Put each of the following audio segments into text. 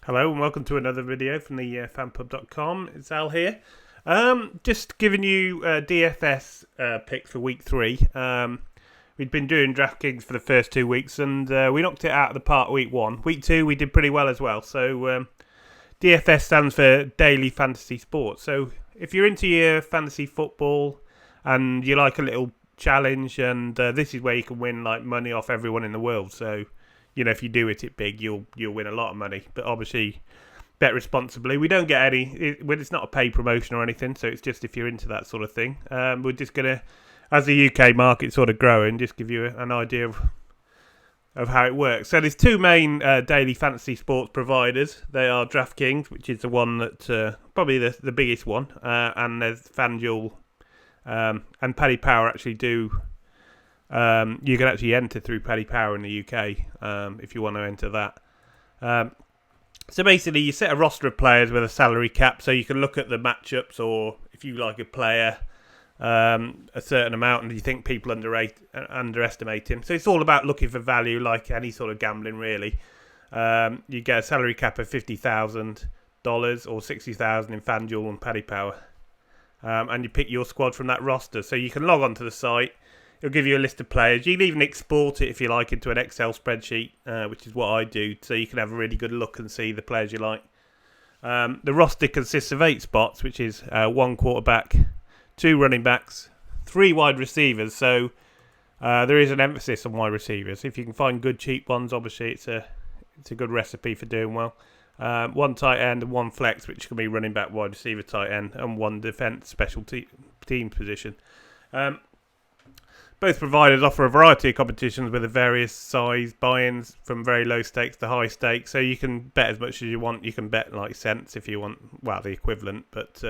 Hello and welcome to another video from the fanpub.com. It's Al here. Just giving you DFS picks for week 3. We'd been doing DraftKings for the first 2 weeks and we knocked it out of the park week 1. Week 2 we did pretty well as well. So DFS stands for Daily Fantasy Sports. So if you're into your fantasy football and you like a little challenge, and this is where you can win like money off everyone in the world. So if you do it big, you'll win a lot of money. But obviously, bet responsibly. We don't get any. It's not a paid promotion or anything, so it's just if you're into that sort of thing. We're just gonna, as the UK market sort of growing, just give you an idea of how it works. So there's 2 main daily fantasy sports providers. They are DraftKings, which is the one that probably the biggest one, and there's FanDuel, and Paddy Power actually do. You can actually enter through Paddy Power in the UK if you want to enter that. So basically, you set a roster of players with a salary cap, so you can look at the matchups, or if you like a player a certain amount and you think people underestimate him. So it's all about looking for value, like any sort of gambling, really. You get a salary cap of $50,000 or $60,000 in FanDuel and Paddy Power, and you pick your squad from that roster. So you can log on to the site. It'll give you a list of players. You can even export it if you like into an Excel spreadsheet, which is what I do, so you can have a really good look and see the players you like. The roster consists of 8 spots, which is 1 quarterback, 2 running backs, 3 wide receivers. So there is an emphasis on wide receivers. If you can find good cheap ones, obviously it's a good recipe for doing well. 1 tight end and 1 flex, which can be running back, wide receiver, tight end, and 1 defense special team position. Both providers offer a variety of competitions with a various size buy-ins from very low stakes to high stakes. So you can bet as much as you want. You can bet like cents if you want, well, the equivalent. But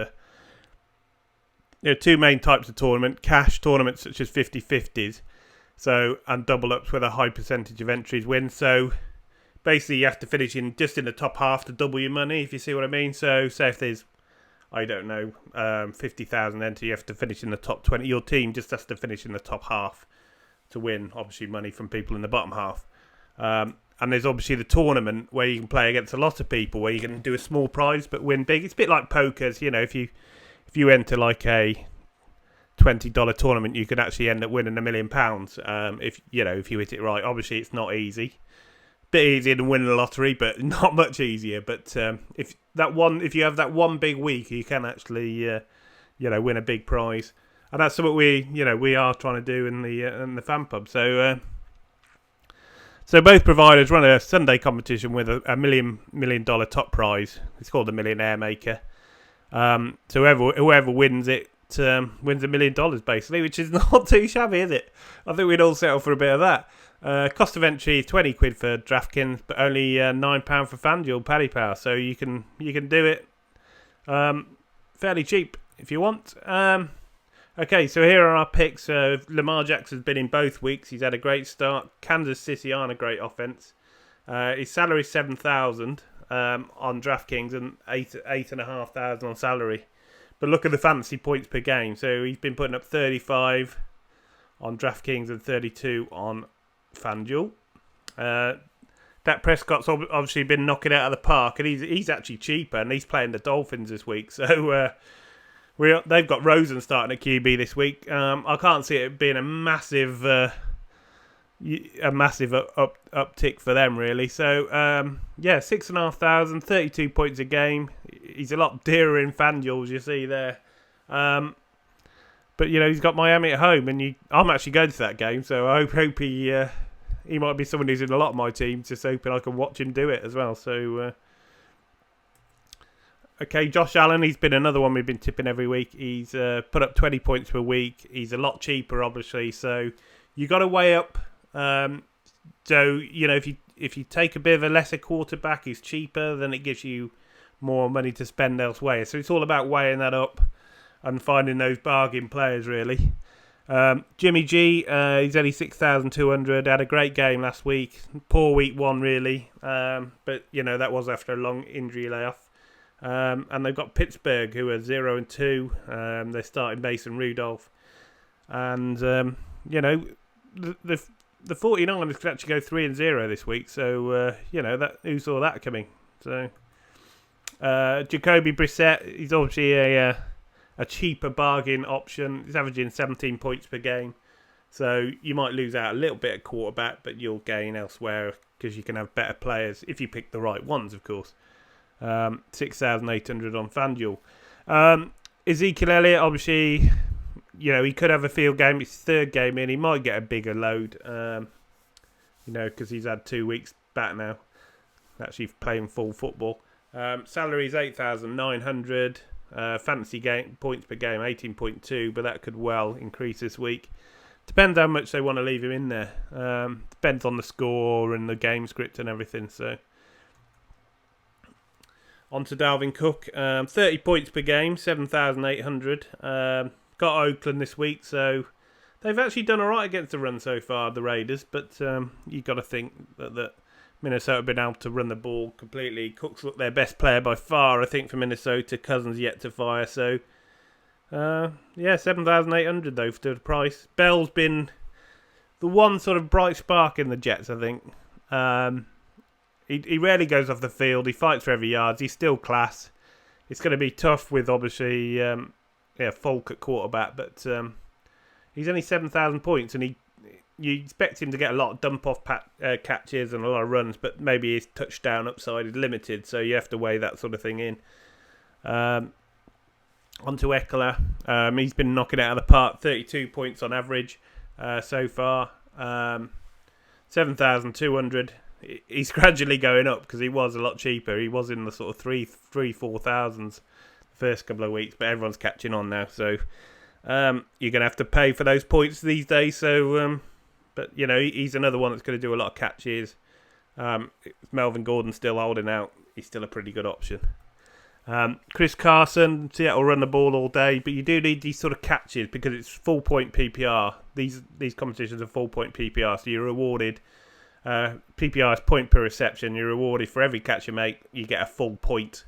there are 2 main types of tournament. Cash tournaments such as 50-50s, and double-ups with a high percentage of entries win. So basically you have to finish in just in the top half to double your money, if you see what I mean. So say if there's 50,000 enter, you have to finish in the top 20. Your team just has to finish in the top half to win, obviously, money from people in the bottom half. And there's obviously the tournament where you can play against a lot of people, where you can do a small prize but win big. It's a bit like poker. If you enter like a $20 tournament, you can actually end up winning £1 million. If you hit it right. Obviously, it's not easy. Bit easier than winning the lottery, but not much easier. But if you have that one big week, you can actually win a big prize, and that's what we are trying to do in the fan pub. So both providers run a Sunday competition with a $1 million top prize. It's called the Millionaire Maker. So whoever wins it wins $1 million basically, which is not too shabby, is it? I think we'd all settle for a bit of that. Cost of entry is £20 for DraftKings, but only £9 for FanDuel, Paddy Power. So you can do it fairly cheap if you want. Okay, so here are our picks. Lamar Jackson's been in both weeks. He's had a great start. Kansas City aren't a great offense. His salary is $7,000 on DraftKings and $8,500 on salary. But look at the fantasy points per game. So he's been putting up 35 on DraftKings and 32 on FanDuel. Dak Prescott's obviously been knocking it out of the park, and he's actually cheaper, and he's playing the Dolphins this week. So they've got Rosen starting at QB this week. I can't see it being a massive uptick for them, really. So $6,500, 32 points a game. He's a lot dearer in FanDuel, as you see there. But he's got Miami at home, and I'm actually going to that game, so I hope he might be someone who's in a lot of my teams, just hoping I can watch him do it as well. So okay, Josh Allen, he's been another one we've been tipping every week. He's put up 20 points per week. He's a lot cheaper, obviously, so you got to weigh up. So if you take a bit of a lesser quarterback who's cheaper, then it gives you more money to spend elsewhere. So it's all about weighing that up and finding those bargain players, really. Jimmy G, he's only 6,200. Had a great game last week. Poor week 1, really. But that was after a long injury layoff. And they've got Pittsburgh, who are 0-2. They're starting Mason Rudolph, and the 49ers could actually go 3-0 this week. So that who saw that coming? So Jacoby Brissett, he's obviously a cheaper bargain option. He's averaging 17 points per game. So you might lose out a little bit at quarterback, but you'll gain elsewhere because you can have better players if you pick the right ones, of course. 6,800 on FanDuel. Ezekiel Elliott, obviously, he could have a field game. It's his third game in. He might get a bigger load, because he's had 2 weeks back now, actually playing full football. Salary is 8,900. Fantasy game points per game 18.2, but that could well increase this week. Depends how much they want to leave him in there. Depends on the score and the game script and everything. So on to Dalvin Cook. 30 points per game, 7,800. Got Oakland this week, so they've actually done all right against the run so far, the Raiders. But you've got to think that Minnesota have been able to run the ball completely. Cook's looked their best player by far, I think, for Minnesota. Cousins yet to fire, so 7,800 though for the price. Bell's been the one sort of bright spark in the Jets, I think. He rarely goes off the field. He fights for every yard. He's still class. It's going to be tough with obviously Folk at quarterback, but he's only 7,000 points, and you expect him to get a lot of dump-off catches and a lot of runs, but maybe his touchdown upside is limited, so you have to weigh that sort of thing in. On to Eckler. He's been knocking it out of the park, 32 points on average so far. 7,200. He's gradually going up because he was a lot cheaper. He was in the sort of 4,000s the first couple of weeks, but everyone's catching on now, so you're going to have to pay for those points these days, so... But, he's another one that's going to do a lot of catches. Melvin Gordon's still holding out. He's still a pretty good option. Chris Carson, Seattle run the ball all day, but you do need these sort of catches because it's full-point PPR. These competitions are full-point PPR, so you're rewarded. PPR is point per reception. You're rewarded for every catch you make. You get a full point.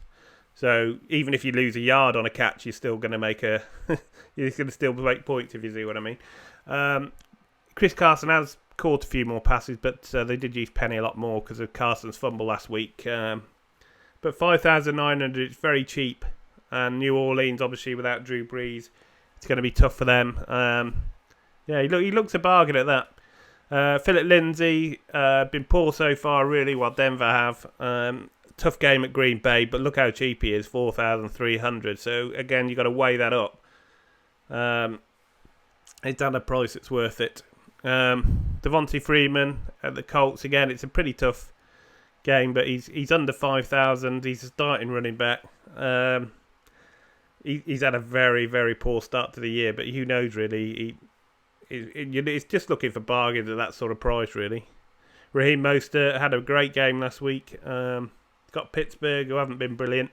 So even if you lose a yard on a catch, you're still going to make you're going to still make points, if you see what I mean. Chris Carson has caught a few more passes, but they did use Penny a lot more because of Carson's fumble last week. But 5,900 is very cheap. And New Orleans, obviously, without Drew Brees, it's going to be tough for them. He looks a bargain at that. Philip Lindsay, been poor so far, really, while Denver have. Tough game at Green Bay, but look how cheap he is, 4,300. So, again, you've got to weigh that up. It's at a price that's worth it. Devontae Freeman at the Colts, again, it's a pretty tough game, but he's under 5,000. He's a starting running back. He's had a very, very poor start to the year, but who knows, really. It's just looking for bargains at that sort of price, really. Raheem Mostert had a great game last week. Got Pittsburgh, who haven't been brilliant.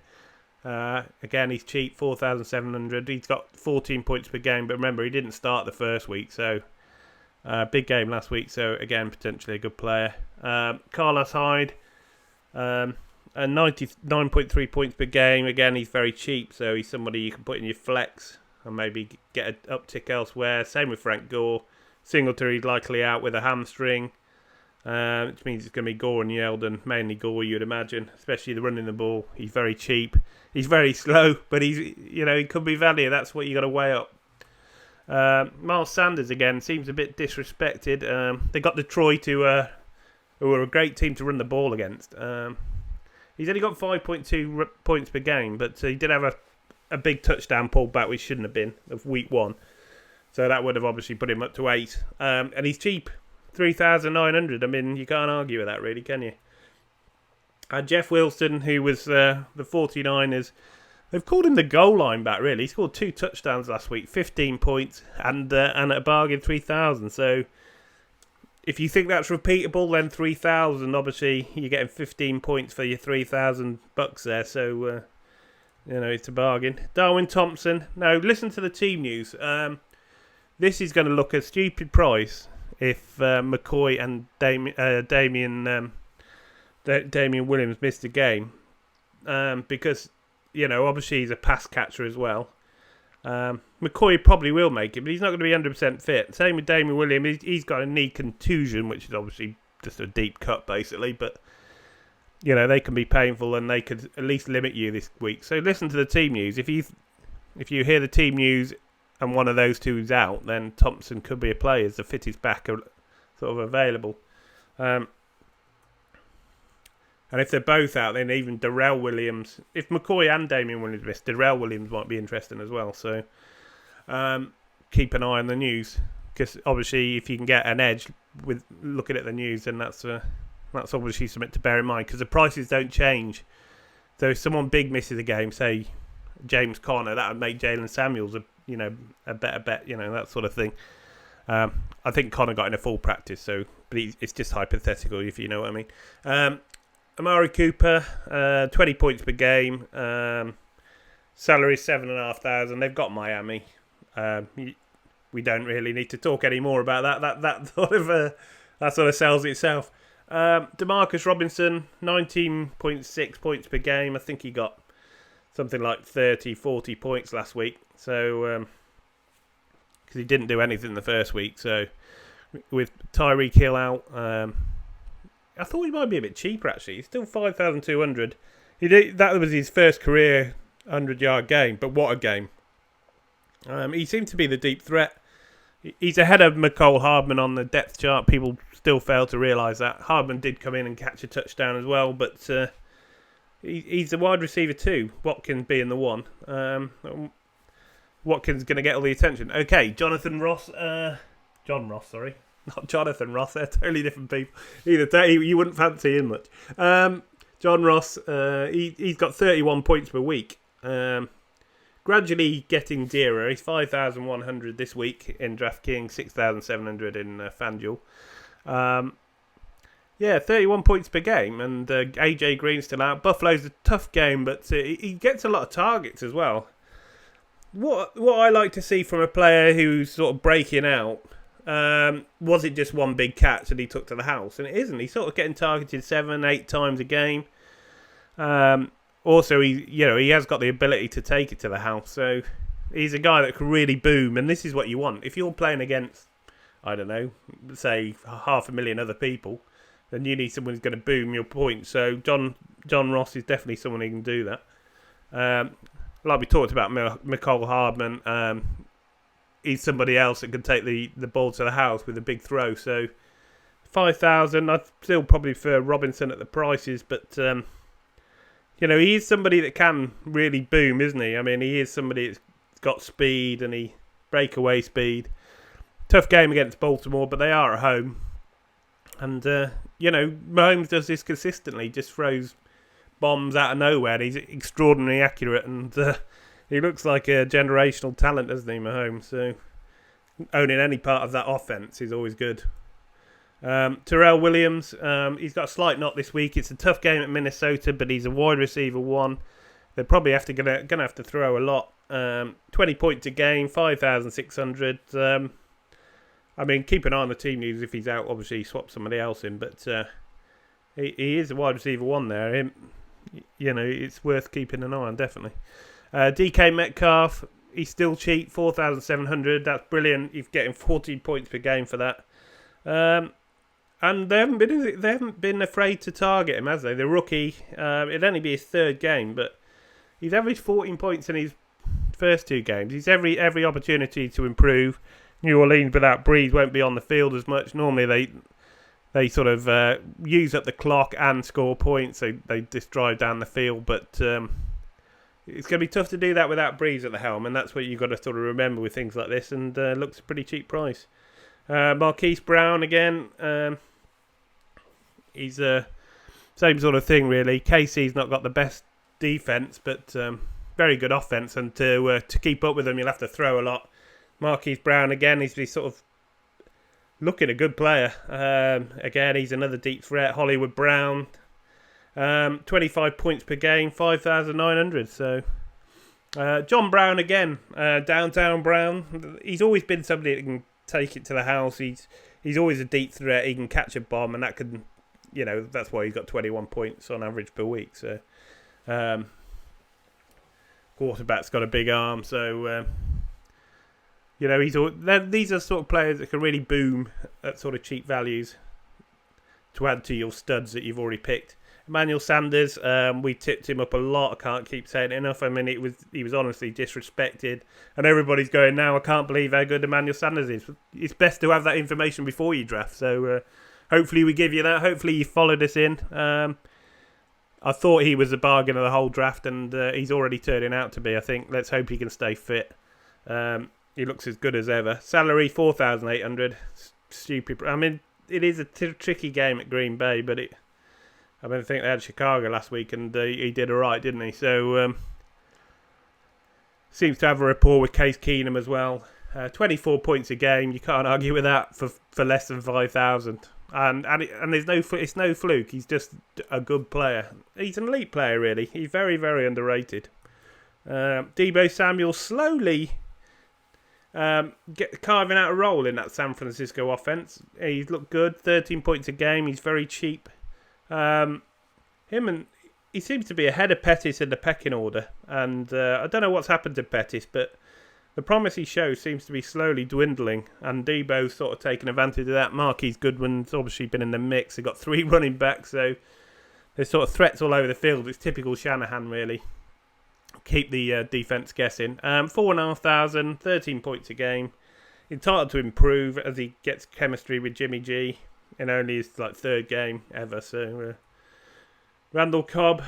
Again, he's cheap, 4,700. He's got 14 points per game, but remember, he didn't start the first week, so big game last week, so again, potentially a good player. Carlos Hyde, and 99.3 points per game. Again, he's very cheap, so he's somebody you can put in your flex and maybe get an uptick elsewhere. Same with Frank Gore. Singletary's likely out with a hamstring, which means it's going to be Gore and Yeldon, mainly Gore, you'd imagine, especially the running the ball. He's very cheap. He's very slow, but he could be value. That's what you got to weigh up. Miles Sanders again seems a bit disrespected. They got Detroit, who are a great team to run the ball against. He's only got 5.2 points per game, but he did have a big touchdown pulled back, which shouldn't have been, of week 1. So that would have obviously put him up to 8. And he's cheap, 3,900. I mean, you can't argue with that, really, can you? Jeff Wilson, who was the 49ers, they've called him the goal line back, really. He scored 2 touchdowns last week, 15 points, and at a bargain 3,000. So if you think that's repeatable, then 3,000, obviously, you're getting 15 points for your $3,000 there. So, it's a bargain. Darwin Thompson. Now, listen to the team news. This is going to look a stupid price if McCoy and Damian Williams missed a game. Because, obviously he's a pass catcher as well. McCoy probably will make it, but he's not going to be 100% fit. Same with Damian Williams. He's got a knee contusion, which is obviously just a deep cut, basically. But they can be painful and they could at least limit you this week. So listen to the team news. If you hear the team news and one of those two is out, then Thompson could be a play as the fit is back sort of available. And if they're both out, then even Darrell Williams, if McCoy and Damian Williams miss, Darrell Williams might be interesting as well. So keep an eye on the news, because obviously if you can get an edge with looking at the news, then that's obviously something to bear in mind, because the prices don't change. So if someone big misses a game, say James Conner, that would make Jalen Samuels a better bet, that sort of thing. I think Conner got in a full practice, but it's just hypothetical, if you know what I mean. Amari Cooper, 20 points per game. Salary $7,500. They've got Miami. We don't really need to talk any more about that. That sort of sells itself. Demarcus Robinson, 19.6 points per game. I think he got something like 30, 40 points last week. So, because he didn't do anything the first week. So, with Tyreek Hill out, I thought he might be a bit cheaper actually. He's still 5,200. That was his first career 100-yard game, but what a game! He seemed to be the deep threat. He's ahead of McCole Hardman on the depth chart. People still fail to realise that. Hardman did come in and catch a touchdown as well, but he's a wide receiver too. Watkins being the one. Watkins going to get all the attention. Okay, John Ross, sorry. Not Jonathan Ross, they're totally different people. You wouldn't fancy him much. John Ross, he's got 31 points per week. Gradually getting dearer. He's 5,100 this week in DraftKings, 6,700 in FanDuel. 31 points per game, and AJ Green's still out. Buffalo's a tough game, but he gets a lot of targets as well. What I like to see from a player who's sort of breaking out, was it just one big catch that he took to the house? And it isn't. He's sort of getting targeted 7-8 times a game. Also, he has got the ability to take it to the house. So he's a guy that can really boom. And this is what you want. If you're playing against, I don't know, say 500,000 other people, then you need someone who's going to boom your points. So John Ross is definitely someone who can do that. Like we talked about McCole Hardman, he's somebody else that can take the ball to the house with a big throw. So 5,000, I'd still probably prefer Robinson at the prices, but he is somebody that can really boom, isn't he? I mean, he is somebody that's got speed and breakaway speed. Tough game against Baltimore, but they are at home. And, Mahomes does this consistently, just throws bombs out of nowhere. He's extraordinarily accurate, and he looks like a generational talent, doesn't he, Mahomes? So owning any part of that offense is always good. Terrell Williams, he's got a slight knock this week. It's a tough game at Minnesota, but he's a wide receiver one. They're probably gonna have to throw a lot. 20 points a game, 5,600. I mean, keep an eye on the team news. If he's out, obviously swap somebody else in. But he is a wide receiver one there. It's worth keeping an eye on, definitely. DK Metcalf, he's still cheap, 4,700. That's brilliant. You're getting 14 points per game for that. And they haven't been afraid to target him, has they? The rookie, it'd only be his third game, but he's averaged 14 points in his first two games. He's every opportunity to improve. New Orleans without Breeze won't be on the field as much. Normally they sort of use up the clock and score points. They just drive down the field, but it's going to be tough to do that without Breeze at the helm, and that's what you've got to sort of remember with things like this, and looks a pretty cheap price. Marquise Brown again, he's same sort of thing really. KC's not got the best defense, but very good offense, and to keep up with them, you'll have to throw a lot. Marquise Brown again, he's sort of looking a good player. Again, he's another deep threat. Hollywood Brown, 25 points per game, 5,900. So John Brown again, downtown Brown. He's always been somebody that can take it to the house. He's always a deep threat. He can catch a bomb, and that could, that's why he's got 21 points on average per week. So quarterback's got a big arm, so these are sort of players that can really boom at sort of cheap values to add to your studs that you've already picked. Emmanuel Sanders, we tipped him up a lot. I can't keep saying it enough. I mean, he was honestly disrespected. And everybody's going, now I can't believe how good Emmanuel Sanders is. It's best to have that information before you draft. So hopefully we give you that. Hopefully you followed us in. I thought he was a bargain of the whole draft, and he's already turning out to be, I think. Let's hope he can stay fit. He looks as good as ever. Salary, 4,800. Stupid. I mean, it is a tricky game at Green Bay, but I think they had Chicago last week, and he did all right, didn't he? So, seems to have a rapport with Case Keenum as well. 24 points a game. You can't argue with that for less than 5,000. And it's no fluke. He's just a good player. He's an elite player, really. He's very, very underrated. Deebo Samuel slowly carving out a role in that San Francisco offense. He's looked good. 13 points a game. He's very cheap. He seems to be ahead of Pettis in the pecking order. And I don't know what's happened to Pettis, but the promise he shows seems to be slowly dwindling, and Debo's sort of taken advantage of that. Marquise Goodwin's obviously been in the mix. They've got 3 running backs, so there's sort of threats all over the field. It's typical Shanahan, really. Keep the defence guessing. 4,500, 13 points a game. Entitled to improve as he gets chemistry with Jimmy G in only his 3rd game ever. So Randall Cobb.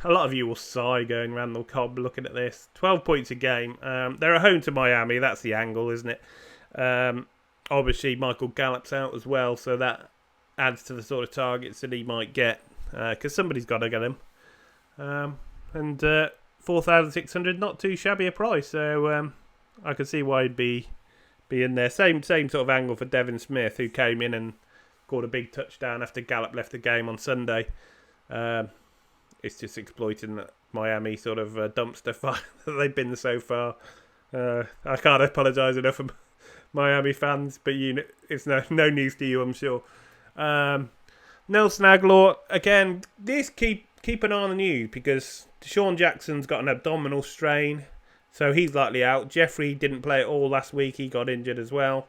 A lot of you will sigh going Randall Cobb looking at this. 12 points a game. They're at home to Miami. That's the angle, isn't it? Obviously, Michael Gallup's out as well, so that adds to the sort of targets that he might get, because somebody's got to get him. 4,600, not too shabby a price, so I can see why he'd be in there. Same sort of angle for Devin Smith, who came in and scored a big touchdown after Gallup left the game on Sunday. It's just exploiting that Miami sort of dumpster fire that they've been so far. I can't apologise enough for Miami fans, but it's no news to you, I'm sure. Nelson Aguilar, again, keep an eye on the news, because Deshaun Jackson's got an abdominal strain, so he's likely out. Jeffrey didn't play at all last week. He got injured as well.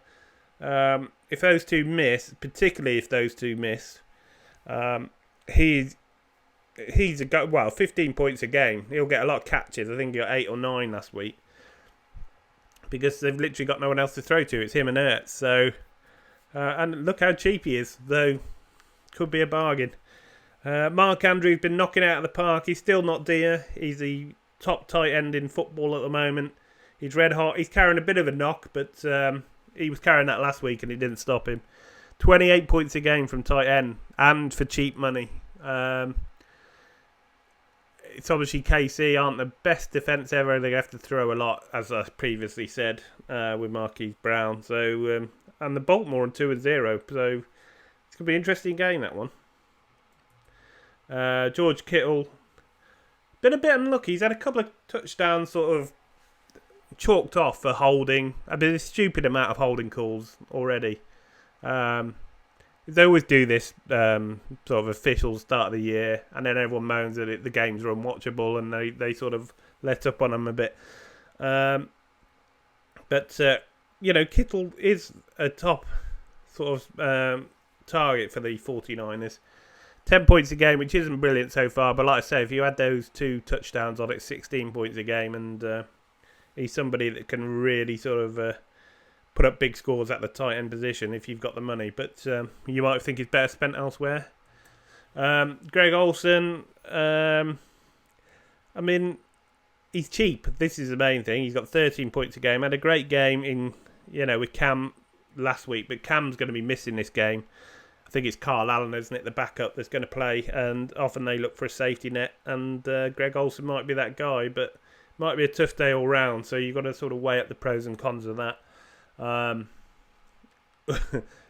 If those two miss, particularly if those two miss, he's 15 points a game. He'll get a lot of catches. I think he got 8 or 9 last week, because they've literally got no one else to throw to. It's him and Ertz. So, and look how cheap he is, though. Could be a bargain. Mark Andrews been knocking out of the park. He's still not dear. He's the top tight end in football at the moment. He's red hot. He's carrying a bit of a knock, but he was carrying that last week and it didn't stop him. 28 points a game from tight end, and for cheap money. It's obviously KC aren't the best defence ever. They have to throw a lot, as I previously said, with Marquise Brown. So and the Baltimore on 2-0. So it's going to be an interesting game, that one. George Kittle, been a bit unlucky. He's had a couple of touchdowns sort of chalked off for holding. I mean, a stupid amount of holding calls already. They always do this sort of official start of the year, and then everyone moans that the games are unwatchable, and they sort of let up on them a bit. But Kittle is a top sort of target for the 49ers. 10 points a game, which isn't brilliant so far, but like I say, if you add those 2 touchdowns on it, 16 points a game, and he's somebody that can really sort of put up big scores at the tight end position if you've got the money, but you might think it's better spent elsewhere. Greg Olsen, he's cheap. This is the main thing. He's got 13 points a game. Had a great game with Cam last week, but Cam's going to be missing this game. I think it's Carl Allen, isn't it, the backup that's going to play, and often they look for a safety net, and Greg Olsen might be that guy, but might be a tough day all round, so you've got to sort of weigh up the pros and cons of that.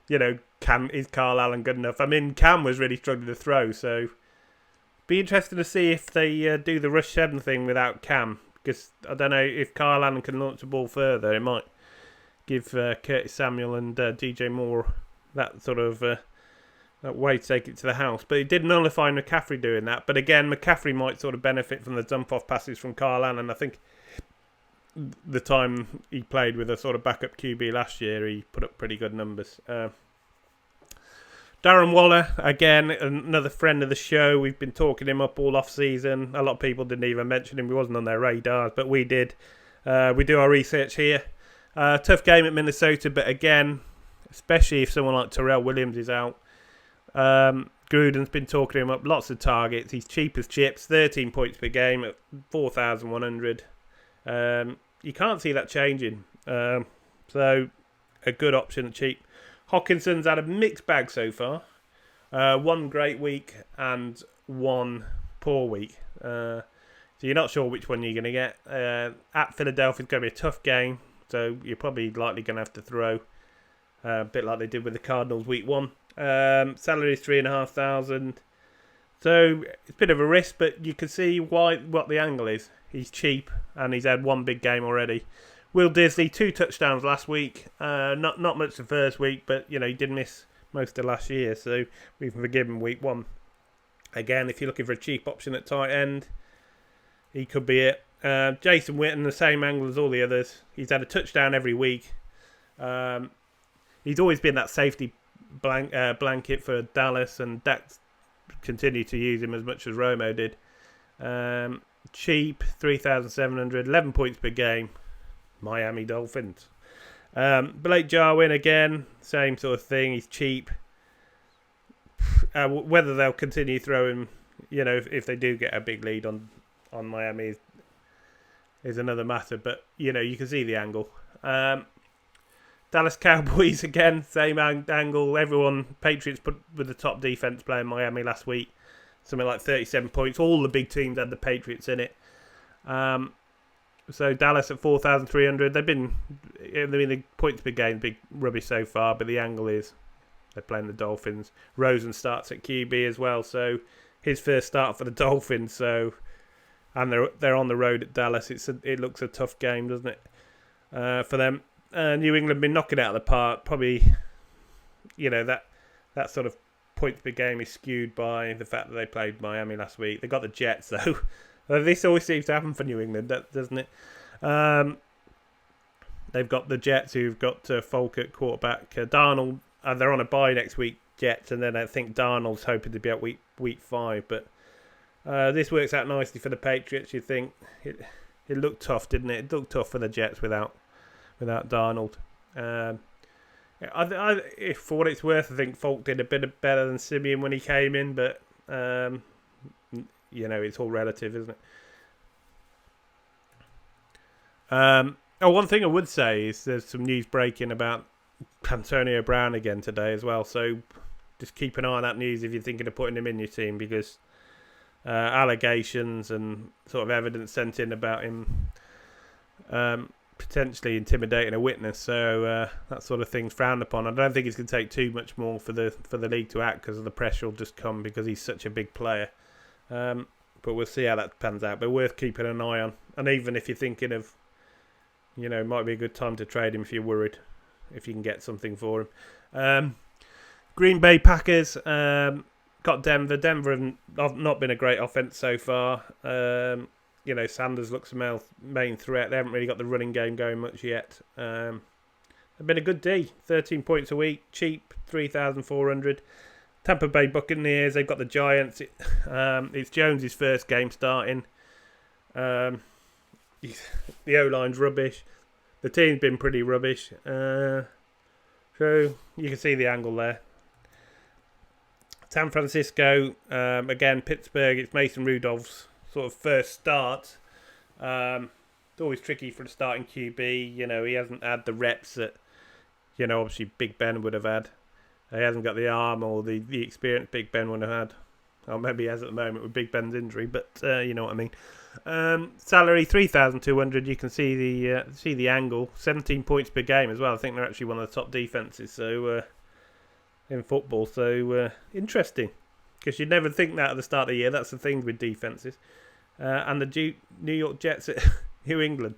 Is Carl Allen good enough? I mean, Cam was really struggling to throw, so be interesting to see if they do the rush 7 thing without Cam, because I don't know if Carl Allen can launch the ball further. It might give Curtis Samuel and DJ Moore that sort of that way to take it to the house. But it did nullify McCaffrey doing that. But again, McCaffrey might sort of benefit from the dump-off passes from Carl Allen. I think the time he played with a sort of backup QB last year, he put up pretty good numbers. Darren Waller, again, another friend of the show. We've been talking him up all off season. A lot of people didn't even mention him. He wasn't on their radars, but we did. We do our research here. Tough game at Minnesota, but again, especially if someone like Terrell Williams is out. Gruden's been talking him up. Lots of targets. He's cheap as chips. 13 points per game at 4,100. You can't see that changing. So a good option at cheap. Hawkinson's had a mixed bag so far. One great week and one poor week. So you're not sure which one you're going to get. At Philadelphia, it's going to be a tough game. So you're probably likely going to have to throw. A bit like they did with the Cardinals week 1. Salary is $3,500. So it's a bit of a risk, but you can see what the angle is. He's cheap and he's had one big game already. Will Disley, 2 touchdowns last week. Not much the first week, but he did miss most of last year, so we can forgive him week 1. Again, if you're looking for a cheap option at tight end, he could be it. Jason Witten, the same angle as all the others. He's had a touchdown every week. He's always been that safety blanket for Dallas, and Dak's continued to use him as much as Romo did. Cheap, 3,700, 11 points per game. Miami Dolphins. Blake Jarwin, again, same sort of thing. He's cheap. Whether they'll continue throwing, if they do get a big lead on Miami is another matter. But, you can see the angle. Dallas Cowboys, again, same angle. Patriots put with the top defense playing Miami last week. Something like 37 points. All the big teams had the Patriots in it. So Dallas at 4,300. The points per game big rubbish so far, but the angle is they're playing the Dolphins. Rosen starts at QB as well, so his first start for the Dolphins. And they're on the road at Dallas. It looks a tough game, doesn't it, for them? New England been knocking it out of the park. Probably, that sort of points per game is skewed by the fact that they played Miami last week. They got the Jets though. This always seems to happen for New England, doesn't it? They've got the Jets who've got Folk at quarterback. Darnold, they're on a bye next week, Jets, and then I think Darnold's hoping to be at week 5. But this works out nicely for the Patriots. You think it looked tough, didn't it? It looked tough for the Jets without Darnold. If for what it's worth, I think Folk did a bit better than Simeon when he came in, but it's all relative, isn't it? One thing I would say is there's some news breaking about Antonio Brown again today as well. So just keep an eye on that news if you're thinking of putting him in your team, because allegations and sort of evidence sent in about him potentially intimidating a witness. So that sort of thing's frowned upon. I don't think it's going to take too much more for the league to act, because the pressure will just come because he's such a big player. But we'll see how that pans out. But worth keeping an eye on. And even if you're thinking of, might be a good time to trade him if you're worried, if you can get something for him. Green Bay Packers got Denver. Denver have not been a great offense so far. Sanders looks the main threat. They haven't really got the running game going much yet. They've been a good D. 13 points a week. Cheap, 3,400. Tampa Bay Buccaneers, they've got the Giants. It's Jones' first game starting. The O-line's rubbish. The team's been pretty rubbish. So you can see the angle there. San Francisco, again, Pittsburgh, it's Mason Rudolph's sort of first start. It's always tricky for the starting QB. He hasn't had the reps that, obviously Big Ben would have had. He hasn't got the arm or the experience Big Ben would have had. Or maybe he has at the moment with Big Ben's injury, but you know what I mean. Salary 3,200. You can see the angle. 17 points per game as well. I think they're actually one of the top defenses. So in football, so interesting, because you'd never think that at the start of the year. That's the thing with defenses. And the New York Jets at New England.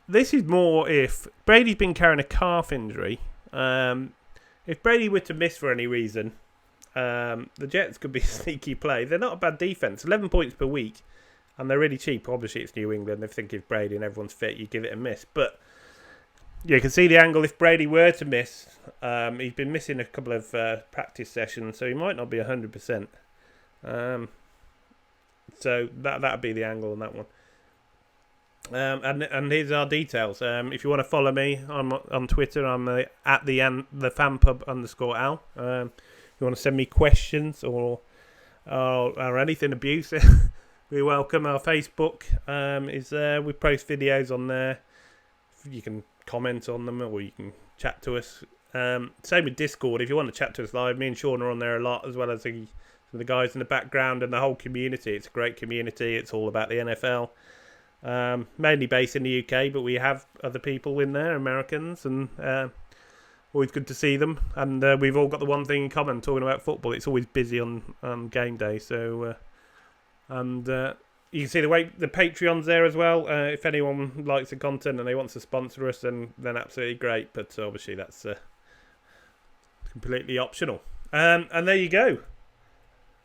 This is more if Brady's been carrying a calf injury. If Brady were to miss for any reason, the Jets could be a sneaky play. They're not a bad defense. 11 points per week, and they're really cheap. Obviously, it's New England. They think if Brady and everyone's fit, you give it a miss. But you can see the angle if Brady were to miss. He's been missing a couple of practice sessions, so he might not be 100%. So that'd be the angle on that one. And here's our details. If you want to follow me, I'm on Twitter. I'm at the fanpub_al. If you want to send me questions or anything abusive, we welcome. Our Facebook is there. We post videos on there. You can comment on them or you can chat to us. Same with Discord. If you want to chat to us live, me and Sean are on there a lot, as well as the guys in the background and the whole community. It's a great community. It's all about the NFL. Mainly based in the UK, but we have other people in there, Americans, and always good to see them. And we've all got the one thing in common, talking about football. It's always busy on game day. So, you can see the Patreon's there as well. If anyone likes the content and they want to sponsor us, then absolutely great. But obviously that's completely optional. And there you go.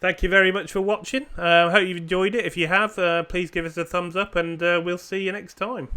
Thank you very much for watching. I hope you've enjoyed it. If you have, please give us a thumbs up, and we'll see you next time.